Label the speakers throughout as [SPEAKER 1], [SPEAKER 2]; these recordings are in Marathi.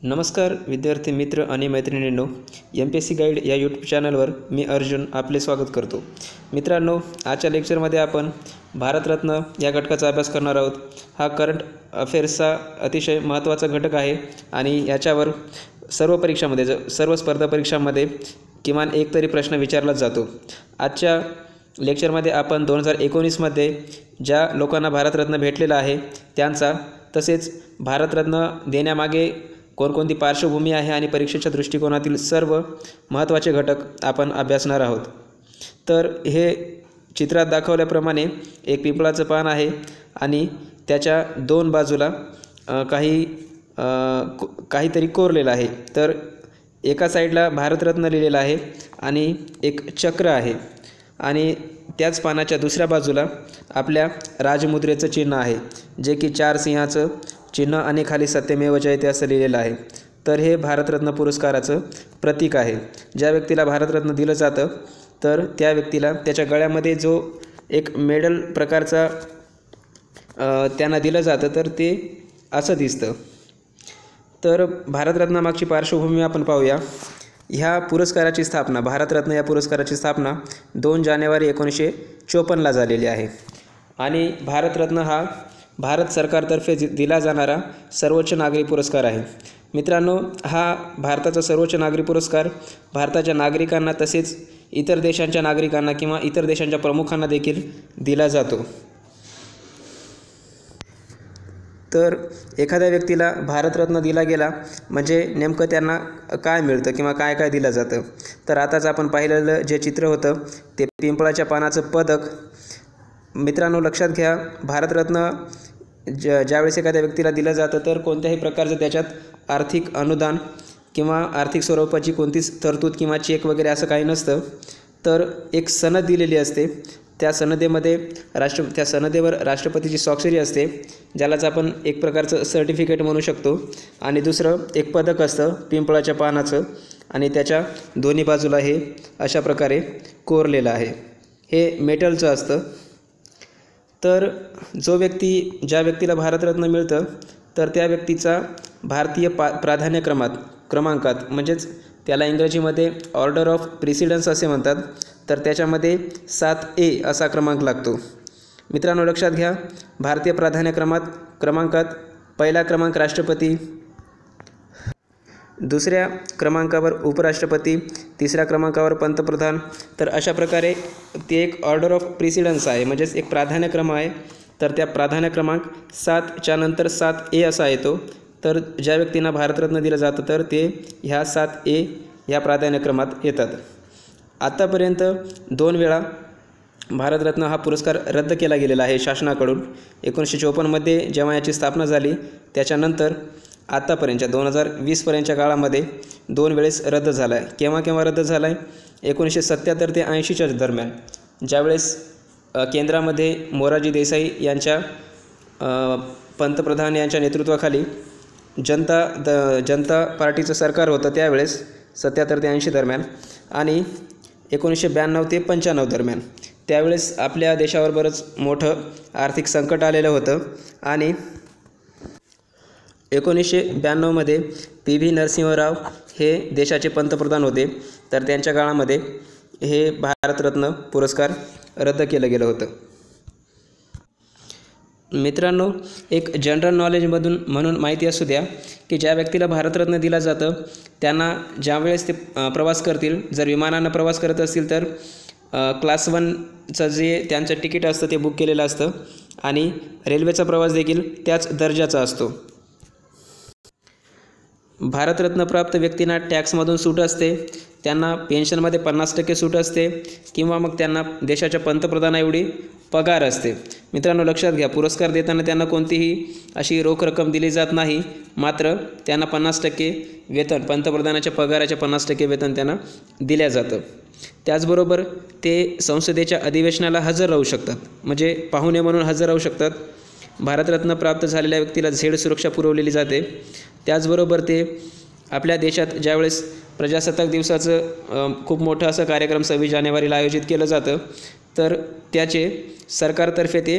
[SPEAKER 1] नमस्कार विद्यार्थी मित्र आणि मैत्रिणींनो, MPSC गाईड या यूट्यूब चॅनलवर मी अर्जुन आपले स्वागत करतो। मित्रांनो, आजच्या लेक्चरमध्ये आपण भारतरत्न या घटकाचा अभ्यास करणार आहोत। हा करंट अफेअर्सचा अतिशय महत्त्वाचा घटक आहे आणि याच्यावर सर्व स्पर्धा परीक्षांमध्ये किमान एक तरी प्रश्न विचारलाच जातो। आजच्या लेक्चरमध्ये आपण 2019 मध्ये ज्या लोकांना भारतरत्न भेटलेला आहे त्यांचा, तसेच भारतरत्न देण्यामागे कोणकोणती पार्श्वभूमी आहे आणि परीक्षेच्या दृष्टिकोनातील सर्व महत्त्वाचे घटक आपण अभ्यासणार आहोत। तर हे चित्रात दाखवल्याप्रमाणे एक पिंपळाचं पान आहे आणि त्याच्या दोन बाजूला काहीतरी कोरलेलं आहे। तर एका साईडला भारतरत्न लिहिलेलं आहे आणि एक चक्र आहे आणि त्याच पानाच्या दुसऱ्या बाजूला आपल्या राजमुद्रेचं चिन्ह आहे, जे की 4 सिंहाचं चिन्ह आणि खाली सत्यमेव जयते असं लिहिलेलं आहे। तर हे भारतरत्न पुरस्काराचं प्रतीक आहे। ज्या व्यक्तीला भारतरत्न दिलं जातं तर त्या व्यक्तीला त्याच्या गळ्यामध्ये जो एक मेडल प्रकारचा त्यांना दिलं जातं तर ते असं दिसतं। तर भारतरत्नामागची पार्श्वभूमी आपण पाहूया। ह्या पुरस्काराची स्थापना, भारतरत्न या पुरस्काराची स्थापना 2 जानेवारी 1954ला झालेली आहे आणि भारतरत्न हा भारत सरकारतर्फे दिला जाणारा सर्वोच्च नागरी पुरस्कार आहे। मित्रांनो, हा भारताचा सर्वोच्च नागरी पुरस्कार भारताच्या नागरिकांना तसेच इतर देशांच्या नागरिकांना किंवा इतर देशांच्या प्रमुखांना देखील दिला जातो। तर एखाद्या व्यक्तीला भारतरत्न दिला गेला म्हणजे नेमकं त्यांना काय मिळतं किंवा काय काय दिलं जातं। तर आताच आपण पाहिलेलं जे चित्र होतं ते पिंपळाच्या पानाचं पदक। मित्रांनो, लक्षात घ्या, भारतरत्न ज्यावेळेस एखाद्या व्यक्तीला दिलं जातं तर कोणत्याही प्रकारचं त्याच्यात आर्थिक अनुदान किंवा आर्थिक स्वरूपाची कोणतीच तरतूद किंवा चेक वगैरे असं काही नसतं। तर एक सनद दिलेली असते, त्या सनदेवर राष्ट्रपतीची स्वाक्षरी असते, ज्यालाच आपण एक प्रकारचं सर्टिफिकेट म्हणू शकतो। आणि दुसरं एक पदक असतं पिंपळाच्या पानाचं आणि त्याच्या दोन्ही बाजूला हे अशा प्रकारे कोरलेलं आहे, हे मेटलचं असतं। तर ज्या व्यक्तीला भारतरत्न मिळतं तर त्या व्यक्तीचा भारतीय प्राधान्य क्रमांकात म्हणजेच त्याला इंग्रजीमध्ये ऑर्डर ऑफ प्रेसिडेन्स असे म्हणतात, तर त्याच्यामध्ये 7A असा क्रमांक लागतो। मित्रांनो, लक्षात घ्या, भारतीय प्राधान्य क्रमांकात पहिला क्रमांक राष्ट्रपती, दुसऱ्या क्रमांकावर उपराष्ट्रपती, तिसऱ्या क्रमांकावर पंतप्रधान। तर अशा प्रकारे ते एक ऑर्डर ऑफ प्रेसिडेन्स आहे, म्हणजेच एक प्राधान्यक्रम आहे। तर त्या प्राधान्य क्रमांक 7च्या नंतर 7A असा येतो। तर ज्या व्यक्तींना भारतरत्न दिलं जातं तर ते ह्या 7A ह्या प्राधान्यक्रमात येतात। आत्तापर्यंत 2 वेळा भारतरत्न हा पुरस्कार रद्द केला गेलेला आहे शासनाकडून। 1954 मध्ये जेव्हा याची स्थापना झाली त्याच्यानंतर आत्तापर्यंतच्या 2020पर्यंतच्या काळामध्ये 2 वेळेस रद्द झाला आहे। केव्हा रद्द झाला आहे? 1977 ते 80च्या दरम्यान, ज्यावेळेस केंद्रामध्ये मोरारजी देसाई यांच्या पंतप्रधान यांच्या नेतृत्वाखाली जनता पार्टीचं सरकार होतं, त्यावेळेस 77 ते 80 दरम्यान, आणि 1992 ते 95 दरम्यान त्यावेळेस आपल्या देशावर बरंच मोठं आर्थिक संकट आलेलं होतं आणि 1992 मध्ये PV नरसिंह राव हे देशाचे पंतप्रधान होते। तर त्यांच्या काळामध्ये हे भारतरत्न पुरस्कार रद्द केलं गेलं होतं। मित्रांनो, एक जनरल नॉलेज म्हणून माहिती असू द्या की ज्या व्यक्तीला भारतरत्न दिला जातं त्यांना ज्यावेळेस ते प्रवास करतील, जर विमानानं प्रवास करत असतील तर क्लास 1चं जे त्यांचं तिकीट असतं ते बुक केलेलं असतं आणि रेल्वेचा प्रवास देखील त्याच दर्जाचा असतो। भारतरत्न प्राप्त व्यक्तींना टॅक्समधून सूट असते, त्यांना पेन्शनमध्ये 50% सूट असते किंवा मग त्यांना देशाच्या पंतप्रधानाएवढी पगार असते। मित्रांनो, लक्षात घ्या, पुरस्कार देताना त्यांना कोणतीही अशी रोख रक्कम दिली जात नाही, मात्र त्यांना 50% वेतन, पंतप्रधानाच्या पगाराच्या 50% वेतन त्यांना दिल्या जातं। त्याचबरोबर ते संसदेच्या अधिवेशनाला हजर राहू शकतात, म्हणजे पाहुणे म्हणून हजर राहू शकतात। भारतरत्न प्राप्त झालेल्या व्यक्तीला झेड सुरक्षा पुरवलेली जाते। त्याचबरोबर ते आपल्या देशात ज्यावेळेस प्रजासत्ताक दिवसाचं खूप मोठं असं कार्यक्रम 26 जानेवारीला आयोजित केलं जातं, तर त्याचे सरकारतर्फे ते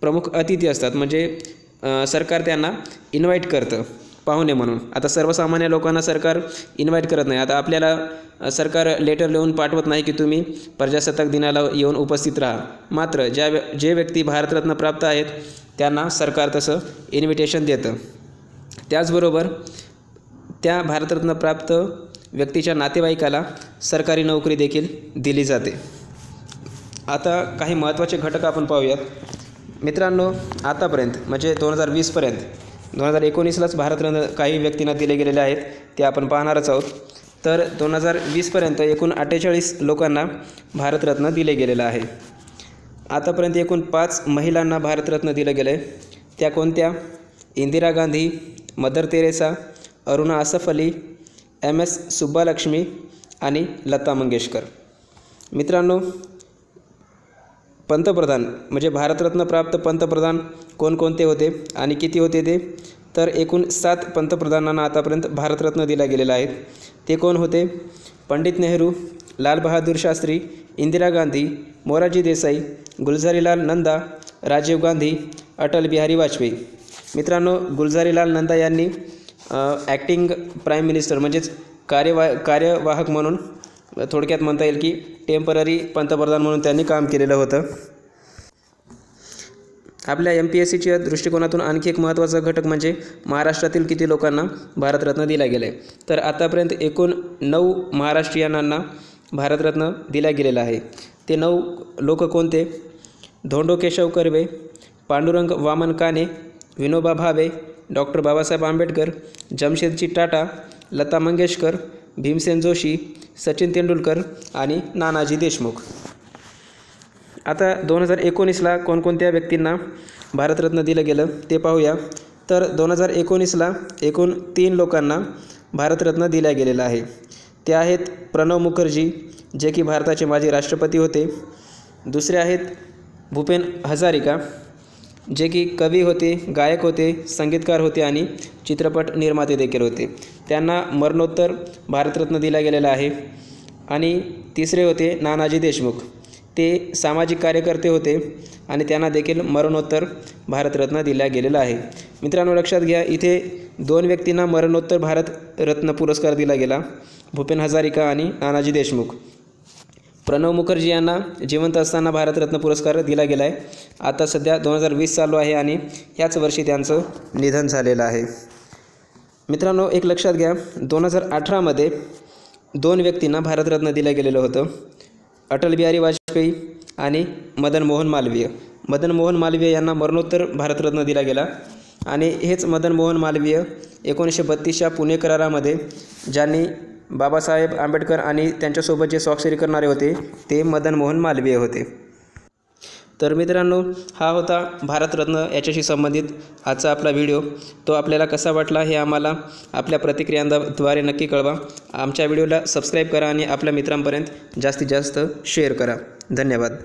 [SPEAKER 1] प्रमुख अतिथी असतात, म्हणजे सरकार त्यांना इन्व्हाइट करतं, पाहुणे म्हणून. आता सर्वसामान्य लोकांना सरकार इन्व्हाइट करत नाही. आता आपल्याला सरकार लेटर लिहून पाठवत नाही की तुम्ही प्रजासत्ताक दिनाला येऊन उपस्थित राहा. मात्र जे व्यक्ती भारतरत्न प्राप्त आहेत त्यांना सरकार तसं इन्व्हिटेशन देतं. त्याचबरोबर त्या भारतरत्न प्राप्त व्यक्तीच्या नातेवाईकाला सरकारी नोकरी देखील दिली जाते. आता काही महत्त्वाचे घटक आपण पाहूयात. मित्रांनो, आतापर्यंत म्हणजे 2020पर्यंत 2019लाच भारतरत्न काही व्यक्तींना दिले गेलेले आहेत, ते आपण पाहणारच आहोत. तर 2020पर्यंत एकूण 48 लोकांना भारतरत्न दिले गेलेलं आहे. आतापर्यंत एकूण 5 महिलांना भारतरत्न दिलं गेलं आहे. त्या कोणत्या? Indira Gandhi, Mother Teresa, Aruna Asaf Ali, MS Subbulakshmi आणि लता मंगेशकर. मित्रांनो, पंतप्रधान म्हणजे भारतरत्न प्राप्त पंतप्रधान कोणकोणते होते आणि किती होते ते? तर एकूण 7 पंतप्रधानांना आतापर्यंत भारतरत्न दिला गेलेला आहे. ते कोण होते? पंडित नेहरू, लाल बहादूर शास्त्री, इंदिरा गांधी, मोरारजी देसाई, गुलझारीलाल नंदा, राजीव गांधी, अटल बिहारी वाजपेयी. मित्रांनो, गुलझारीलाल नंदा यांनी ॲक्टिंग प्राईम मिनिस्टर म्हणजेच कार्यवाहक म्हणून, थोडक्यात म्हणता येईल की टेम्पररी पंतप्रधान म्हणून त्यांनी काम केलेलं होतं. आपल्या MPSCच्या दृष्टिकोनातून आणखी एक महत्त्वाचा घटक म्हणजे महाराष्ट्रातील किती लोकांना भारतरत्न दिला गेला आहे. तर आतापर्यंत एकूण 9 महाराष्ट्रीयनांना भारतरत्न दिला गेलेला आहे. ते 9 लोक कोणते? धोंडो केशव कर्वे, पांडुरंग वामन काने, विनोबा भावे, डॉक्टर बाबासाहेब आंबेडकर, जमशेदजी टाटा, लता मंगेशकर, भीमसेन जोशी, सचिन तेंडुलकर आणि नानाजी देशमुख. आता 2019ला कोणकोणत्या व्यक्तींना भारतरत्न दिलं गेलं ते पाहूया. तर 2019ला एकूण 3 लोकांना भारतरत्न दिला गेलेला आहे. ते आहेत प्रणव मुखर्जी, जे की भारताचे माजी राष्ट्रपती होते. दुसरे आहेत भूपेन हजारिका, जे की कवी होते, गायक होते, संगीतकार होते आणि चित्रपट निर्माते देखील होते. त्यांना मरणोत्तर भारतरत्न दिला गेलेला आहे. आणि तिसरे होते नानाजी देशमुख. ते सामाजिक कार्यकर्ते होते आणि त्यांना देखील मरणोत्तर भारतरत्न दिला गेलेला आहे. मित्रांनो, लक्षात घ्या, इथे 2 व्यक्तींना मरणोत्तर भारतरत्न पुरस्कार दिला गेला, भूपेन हजारिका आणि नानाजी देशमुख. प्रणव मुखर्जी यांना जिवंत असताना भारतरत्न पुरस्कार दिला गेला आहे. आता सध्या 2020 चालू आहे आणि ह्याच वर्षी त्यांचं निधन झालेलं आहे. मित्रांनो, एक लक्षात घ्या, 2018मध्ये 2 व्यक्तींना भारतरत्न दिलं गेलेलं होतं, अटल बिहारी वाजपेयी आणि मदन मोहन मालवीय. मदन मोहन मालवीय यांना मरणोत्तर भारतरत्न दिला गेला आणि हेच मदन मोहन मालवीय 1932च्या पुणे करारामध्ये ज्यांनी बाबासाहेब आंबेडकर आणि त्यांच्यासोबत जे स्वाक्षरी करणारे होते ते मदन मोहन मालवीय होते. तर मित्रांनो, हा होता भारतरत्न याच्याशी संबंधित आजचा आपला व्हिडिओ. तो आपल्याला कसा वाटला हे आम्हाला आपल्या प्रतिक्रियांद्वारे नक्की कळवा. आमच्या व्हिडिओला सबस्क्राईब करा आणि आपल्या मित्रांपर्यंत जास्तीत जास्त शेअर करा. धन्यवाद.